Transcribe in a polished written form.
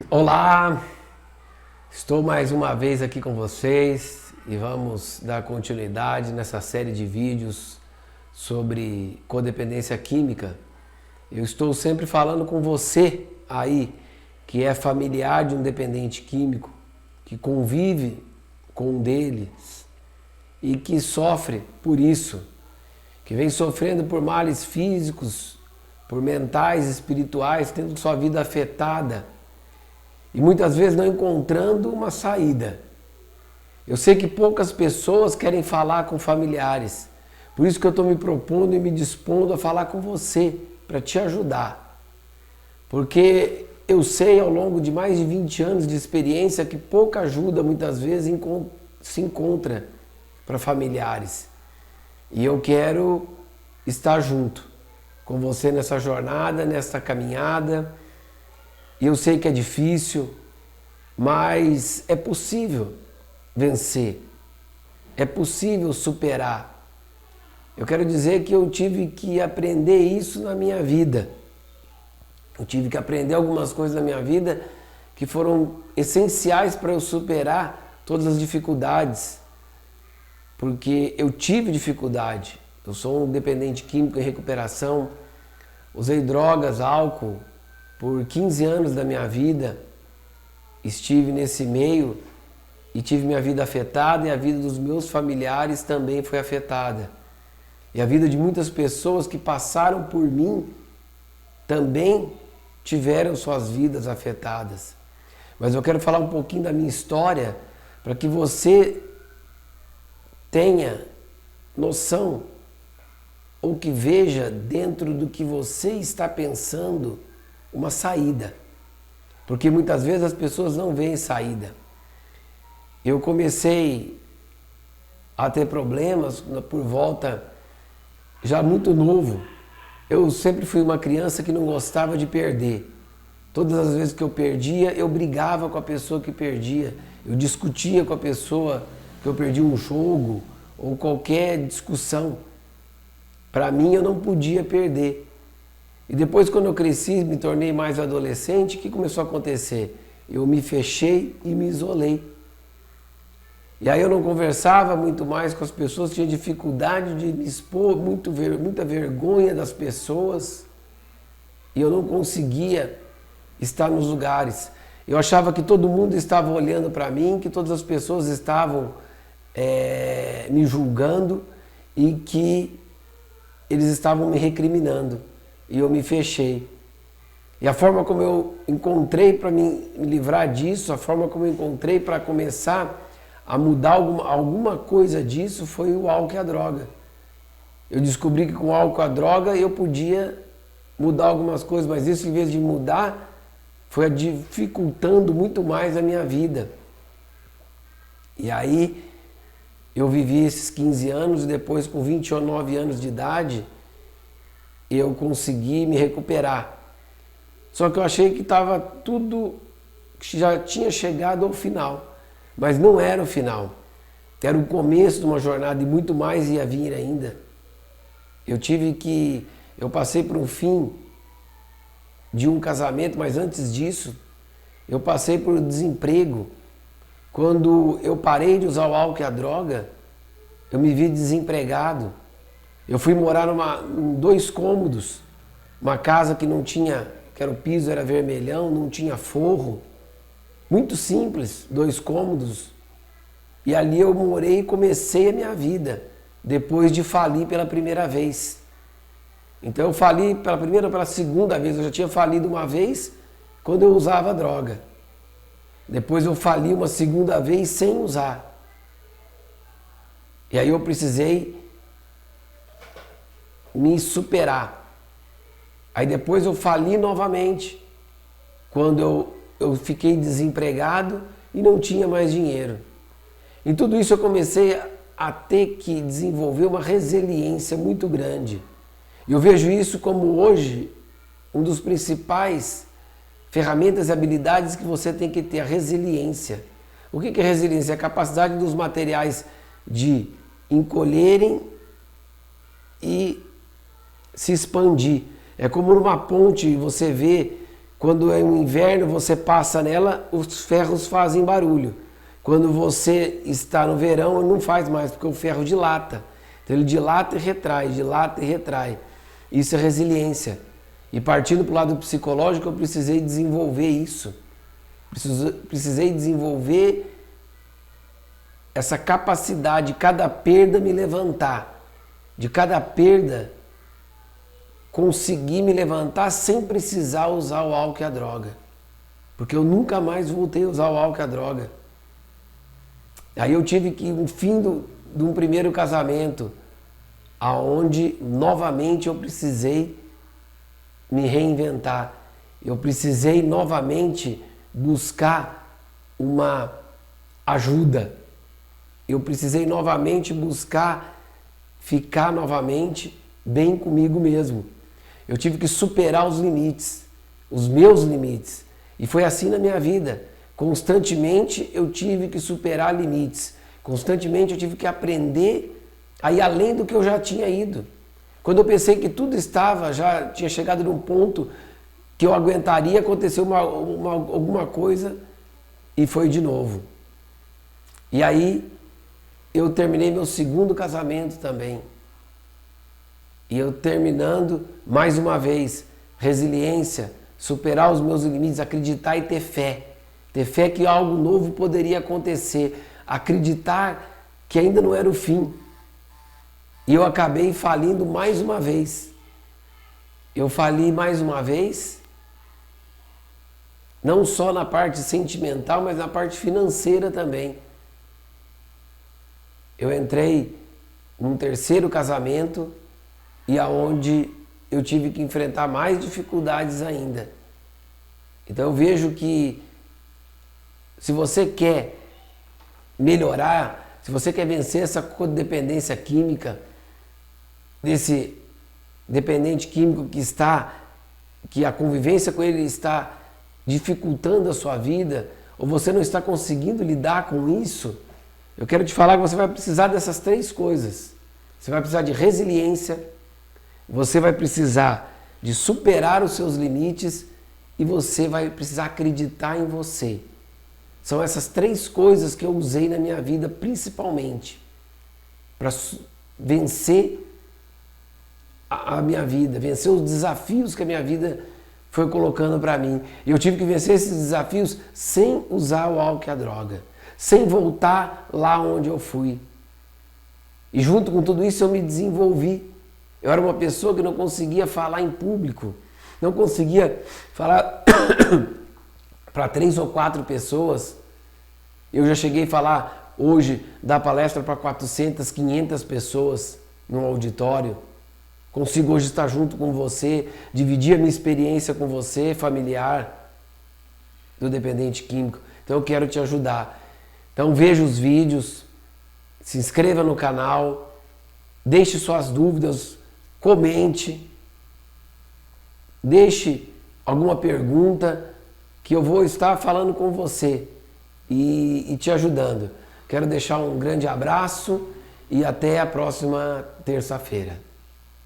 Olá, estou mais uma vez aqui com vocês e vamos dar continuidade nessa série de vídeos sobre codependência química. Eu estou sempre falando com você aí que é familiar de um dependente químico, que convive com um deles e que sofre por isso, que vem sofrendo por males físicos, por mentais, espirituais, tendo sua vida afetada e muitas vezes não encontrando uma saída. Eu sei que poucas pessoas querem falar com familiares, por isso que eu estou me propondo e me dispondo a falar com você, para te ajudar. Porque eu sei ao longo de mais de 20 anos de experiência que pouca ajuda muitas vezes se encontra para familiares. E eu quero estar junto com você nessa jornada, nessa caminhada. E eu sei que é difícil, mas é possível vencer, é possível superar. Eu quero dizer que eu tive que aprender isso na minha vida. Eu tive que aprender algumas coisas na minha vida que foram essenciais para eu superar todas as dificuldades. Porque eu tive dificuldade. Eu sou um dependente químico em recuperação, usei drogas, álcool, por 15 anos da minha vida, estive nesse meio e tive minha vida afetada e a vida dos meus familiares também foi afetada. E a vida de muitas pessoas que passaram por mim também tiveram suas vidas afetadas. Mas eu quero falar um pouquinho da minha história para que você tenha noção ou que veja dentro do que você está pensando uma saída, porque muitas vezes as pessoas não veem saída. Eu comecei a ter problemas por volta já muito novo. Eu sempre fui uma criança que não gostava de perder. Todas as vezes que eu perdia, eu brigava com a pessoa que perdia, eu discutia com a pessoa que eu perdi um jogo ou qualquer discussão. Para mim, eu não podia perder. E depois, quando eu cresci, me tornei mais adolescente, o que começou a acontecer? Eu me fechei e me isolei. E aí eu não conversava muito mais com as pessoas, tinha dificuldade de me expor, muita vergonha das pessoas. E eu não conseguia estar nos lugares. Eu achava que todo mundo estava olhando para mim, que todas as pessoas estavam me julgando e que eles estavam me recriminando. E eu me fechei. E a forma como eu encontrei para me livrar disso, a forma como eu encontrei para começar a mudar alguma coisa disso foi o álcool e a droga. Eu descobri que com o álcool e a droga eu podia mudar algumas coisas, mas isso, em vez de mudar, foi dificultando muito mais a minha vida. E aí eu vivi esses 15 anos e depois, com 29 anos de idade, eu consegui me recuperar. Só que eu achei que estava tudo, que já tinha chegado ao final. Mas não era o final. Era o começo de uma jornada e muito mais ia vir ainda. Eu passei por um fim de um casamento, mas antes disso, eu passei por desemprego. Quando eu parei de usar o álcool e a droga, eu me vi desempregado. Eu fui morar em 2 cômodos, uma casa que não tinha, que era o piso era vermelhão, não tinha forro, muito simples, 2 cômodos. E ali eu morei e comecei a minha vida, depois de falir pela primeira vez. Então eu fali pela primeira ou pela segunda vez, eu já tinha falido uma vez quando eu usava droga. Depois eu fali uma segunda vez sem usar. E aí eu precisei me superar. Aí depois eu fali novamente, quando eu fiquei desempregado e não tinha mais dinheiro. Em tudo isso eu comecei a ter que desenvolver uma resiliência muito grande. E eu vejo isso como hoje um dos principais ferramentas e habilidades que você tem que ter, a resiliência. O que é resiliência? É a capacidade dos materiais de encolherem e se expandir. É como numa ponte, você vê Quando é um inverno, você passa nela, os ferros fazem barulho. Quando você está no verão, não faz mais, porque o ferro dilata. Então ele dilata e retrai, dilata e retrai. Isso é resiliência. E partindo para o lado psicológico, eu precisei desenvolver isso. Precisei desenvolver essa capacidade de cada perda me levantar. De cada perda conseguir me levantar sem precisar usar o álcool e a droga. Porque eu nunca mais voltei a usar o álcool e a droga. Aí eu tive que, no fim de um primeiro casamento, aonde novamente eu precisei me reinventar. Eu precisei novamente buscar uma ajuda. Eu precisei novamente buscar ficar novamente bem comigo mesmo. Eu tive que superar os limites, os meus limites. E foi assim na minha vida. Constantemente eu tive que superar limites. Constantemente eu tive que aprender a ir além do que eu já tinha ido. Quando eu pensei que tudo estava, já tinha chegado num ponto que eu aguentaria, aconteceu alguma coisa e foi de novo. E aí eu terminei meu segundo casamento também. E eu terminando, mais uma vez, resiliência, superar os meus limites, acreditar e ter fé. Ter fé que algo novo poderia acontecer. Acreditar que ainda não era o fim. E eu acabei falindo mais uma vez. Eu fali mais uma vez, não só na parte sentimental, mas na parte financeira também. Eu entrei num terceiro casamento e aonde eu tive que enfrentar mais dificuldades ainda. Então eu vejo que se você quer melhorar, se você quer vencer essa codependência química, desse dependente químico que a convivência com ele está dificultando a sua vida, ou você não está conseguindo lidar com isso, eu quero te falar que você vai precisar dessas três coisas. Você vai precisar de resiliência, você vai precisar de superar os seus limites e você vai precisar acreditar em você. São essas três coisas que eu usei na minha vida principalmente para vencer a minha vida, vencer os desafios que a minha vida foi colocando para mim. E eu tive que vencer esses desafios sem usar o álcool e a droga, sem voltar lá onde eu fui. E junto com tudo isso eu me desenvolvi. Eu era uma pessoa que não conseguia falar em público, não conseguia falar para 3 ou 4 pessoas. Eu já cheguei a falar hoje, dar palestra para 400, 500 pessoas num auditório. Consigo hoje estar junto com você, dividir a minha experiência com você, familiar, do dependente químico. Então eu quero te ajudar. Então veja os vídeos, se inscreva no canal, deixe suas dúvidas, comente, deixe alguma pergunta que eu vou estar falando com você e te ajudando. Quero deixar um grande abraço e até a próxima terça-feira.